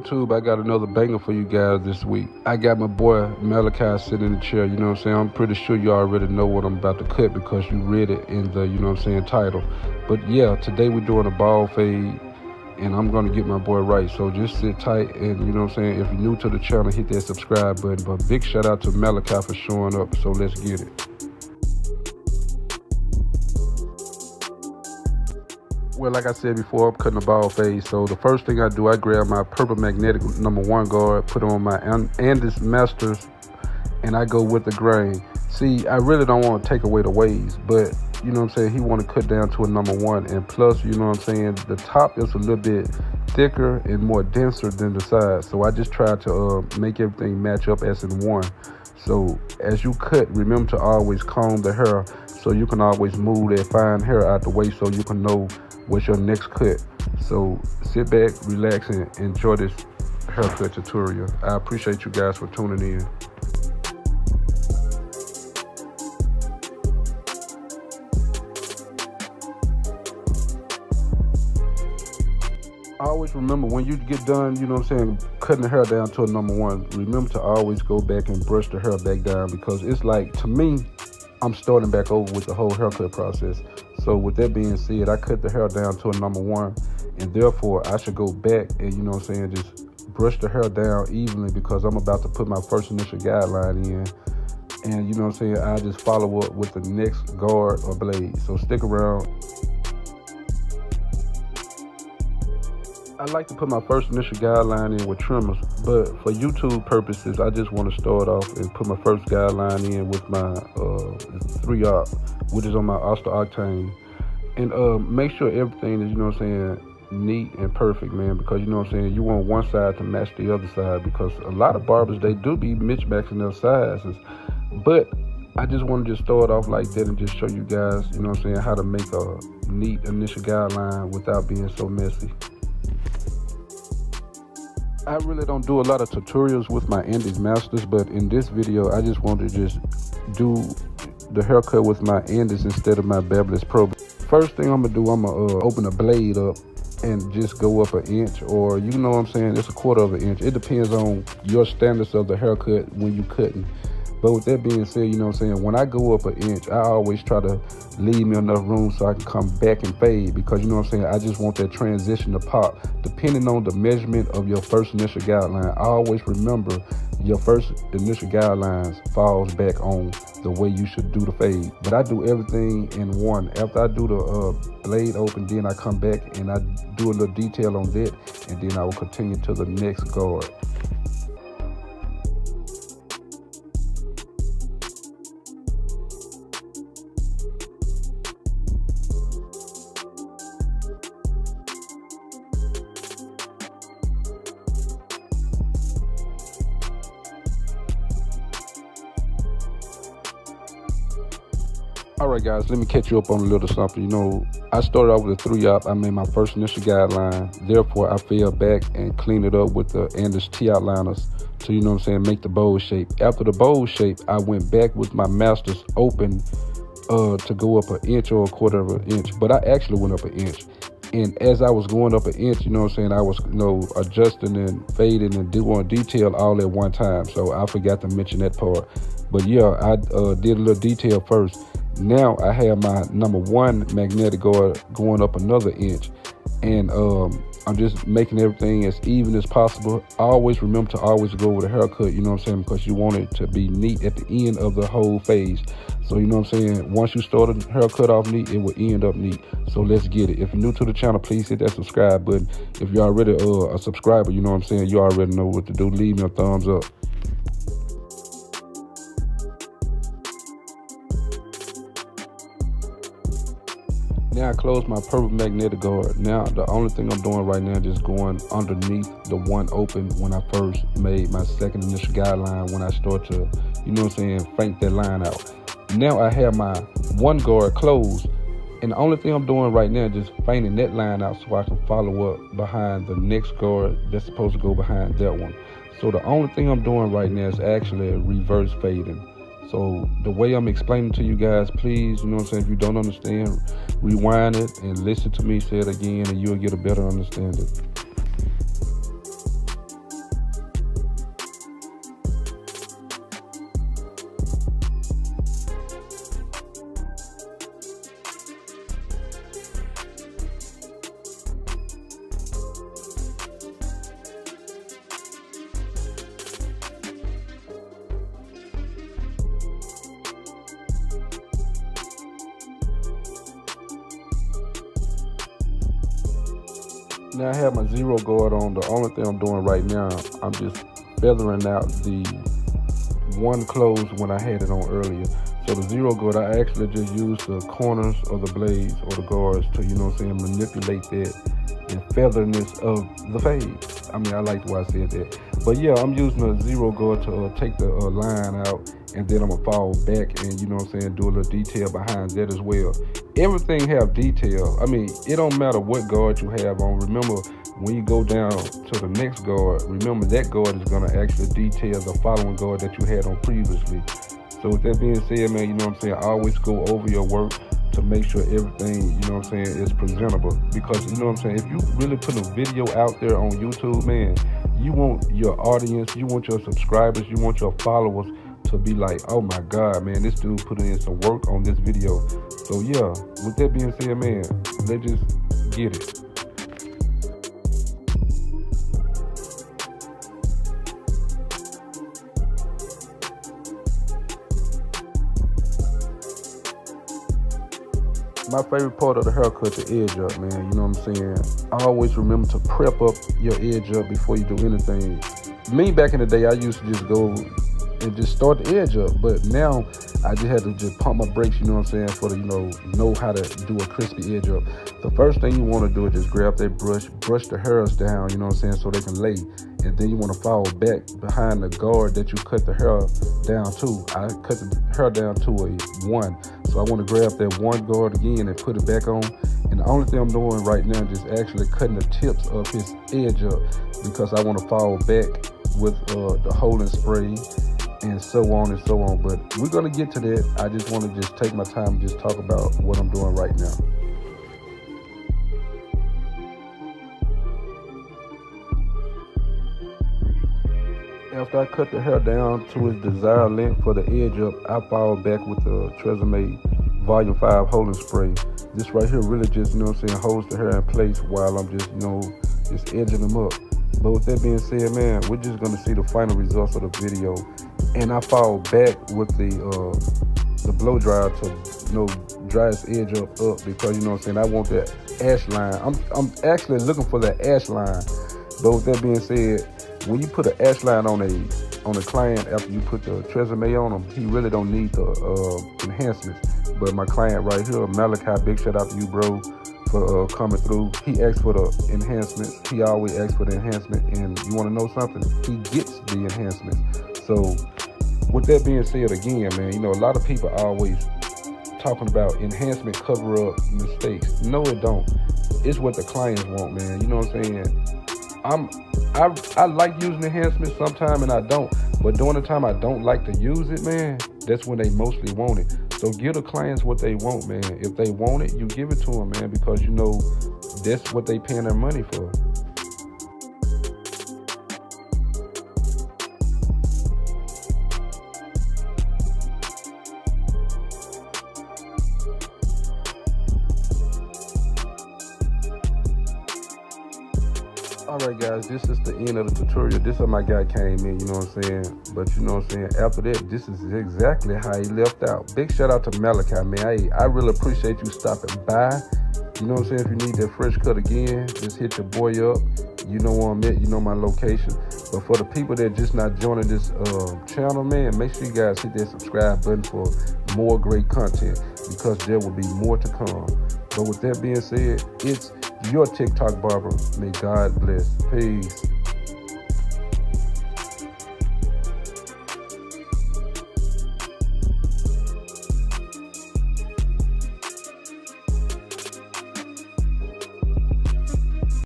YouTube, I got another banger for you guys this week. I got my boy Malachi sitting in the chair, you know what I'm saying? I'm pretty sure you already know what I'm about to cut because you read it in the, you know what I'm saying, title. But yeah, today we're doing a bald fade, and I'm going to get my boy right. So just sit tight, and you know what I'm saying, if you're new to the channel, hit that subscribe button. But big shout out to Malachi for showing up, so let's get it. Well, like I said before, I'm cutting a bald fade. So the first thing I do, I grab my purple magnetic #1 guard, put on my Andis Masters, and I go with the grain. See, I really don't want to take away the waves, but you know what I'm saying, he want to cut down to a #1, and plus, you know what I'm saying, the top is a little bit thicker and more denser than the sides. So I just try to make everything match up as in one. So as you cut, remember to always comb the hair so you can always move that fine hair out the way so you can know what's your next cut. So sit back, relax, and enjoy this haircut tutorial. I appreciate you guys for tuning in. Always remember, when you get done, you know what I'm saying, cutting the hair down to a #1, remember to always go back and brush the hair back down, because it's like, to me, I'm starting back over with the whole haircut process. So with that being said, I cut the hair down to a #1, and therefore I should go back and, you know what I'm saying, just brush the hair down evenly, because I'm about to put my first initial guideline in. And you know what I'm saying, I just follow up with the next guard or blade. So stick around. I like to put my first initial guideline in with trimmers, but for YouTube purposes, I just want to start off and put my first guideline in with my 3-op, which is on my Oster Octane. And make sure everything is, you know what I'm saying, neat and perfect, man, because you know what I'm saying, you want one side to match the other side, because a lot of barbers, they do be mismatching their sizes. But I just want to just start off like that and just show you guys, you know what I'm saying, how to make a neat initial guideline without being so messy. I really don't do a lot of tutorials with my Andis Masters, but in this video, I just want to just do the haircut with my Andis instead of my Barbershop Pro. First thing I'm gonna do, I'm gonna open the blade up and just go up 1 inch, or you know what I'm saying, it's 1/4 of an inch. It depends on your standards of the haircut when you cutting. But with that being said, you know what I'm saying, when I go up 1 inch, I always try to leave me enough room so I can come back and fade, because you know what I'm saying, I just want that transition to pop. Depending on the measurement of your first initial guideline, I always remember your first initial guidelines falls back on the way you should do the fade. But I do everything in one. After I do the blade open, then I come back and I do a little detail on that, and then I will continue to the next guard. Alright guys, let me catch you up on a little something. You know, I started off with a 3-op. I made my first initial guideline. Therefore, I fell back and cleaned it up with the Andis T outliners to, you know what I'm saying, make the bowl shape. After the bowl shape, I went back with my Masters open to go up 1 inch or 1/4 of an inch. But I actually went up 1 inch. And as I was going up 1 inch, you know what I'm saying, I was, you know, adjusting and fading and doing detail all at one time. So I forgot to mention that part. But yeah, I did a little detail first. Now I have my #1 magnetic guard going up another inch, and I'm just making everything as even as possible. Always remember to always go with a haircut, you know what I'm saying, because you want it to be neat at the end of the whole phase. So you know what I'm saying, once you start a haircut off neat, it will end up neat. So let's get it. If you're new to the channel, please hit that subscribe button. If you're already a subscriber, you know what I'm saying, you already know what to do. Leave me a thumbs up. Now I close my purple magnetic guard. Now the only thing I'm doing right now is just going underneath the one open when I first made my second initial guideline, when I start to, you know what I'm saying, frank that line out. Now I have my one guard closed, and the only thing I'm doing right now is just fainting that line out so I can follow up behind the next guard that's supposed to go behind that one. So the only thing I'm doing right now is actually reverse fading. So the way I'm explaining to you guys, please, you know what I'm saying, if you don't understand, rewind it and listen to me say it again, and you'll get a better understanding. Now I have my zero guard on. The only thing I'm doing right now, I'm just feathering out the one close when I had it on earlier. So the zero guard, I actually just use the corners of the blades or the guards to, manipulate the featherness of the fade. I mean, I like the way I said that. But yeah, I'm using a zero guard to take the line out, and then I'm gonna fall back and, do a little detail behind that as well. Everything have detail. I mean, it don't matter what guard you have on. Remember, when you go down to the next guard, remember that guard is gonna actually detail the following guard that you had on previously. So with that being said, man, always go over your work to make sure everything, is presentable. Because, if you really put a video out there on YouTube, man, you want your audience, you want your subscribers, you want your followers to be like, oh my God, man, this dude put in some work on this video. So yeah, with that being said, man, let's just get it. My favorite part of the haircut, the edge up, man. You know what I'm saying? Always remember to prep up your edge up before you do anything. Me, back in the day, I used to just go and just start the edge up. But now, I just had to just pump my brakes, you know what I'm saying, for the, know how to do a crispy edge up. The first thing you want to do is just grab that brush the hairs down, you know what I'm saying, so they can lay. And then you want to fall back behind the guard that you cut the hair down to. I cut the hair down to a 1. So I want to grab that one guard again and put it back on. And the only thing I'm doing right now is just actually cutting the tips of his edge up, because I want to fall back with the holding spray and so on and so on. But we're going to get to that. I just want to just take my time and just talk about what I'm doing right now. After I cut the hair down to its desired length for the edge up, I fall back with the Tresemme Volume 5 holding spray. This right here really just, holds the hair in place while I'm just, just edging them up. But with that being said, man, we're just going to see the final results of the video. And I fall back with the blow dryer to, dry its edge up because, I want that ash line. I'm actually looking for that ash line. But with that being said, when you put an ash line on a client after you put the Tresemme on him, he really don't need the enhancements. But my client right here, Malachi, big shout out to you, bro, for coming through. He asked for the enhancements. He always asks for the enhancement. And you want to know something? He gets the enhancements. So with that being said, again, man, a lot of people are always talking about enhancement cover up mistakes. No, it don't. It's what the clients want, man. You know what I'm saying? I like using enhancements sometimes and I don't, but during the time I don't like to use it, man, that's when they mostly want it. So give the clients what they want, man. If they want it, you give it to them, man, because that's what they paying their money for. Alright guys, this is the end of the tutorial. This is how my guy came in, you know what I'm saying? But you know what I'm saying, after that, this is exactly how he left out. Big shout out to Malachi, man. I really appreciate you stopping by. You know what I'm saying? If you need that fresh cut again, just hit your boy up. You know where I'm at, you know my location. But for the people that just not joining this channel, man, make sure you guys hit that subscribe button for more great content, because there will be more to come. But with that being said, it's your TikTok barber. May God bless. Peace.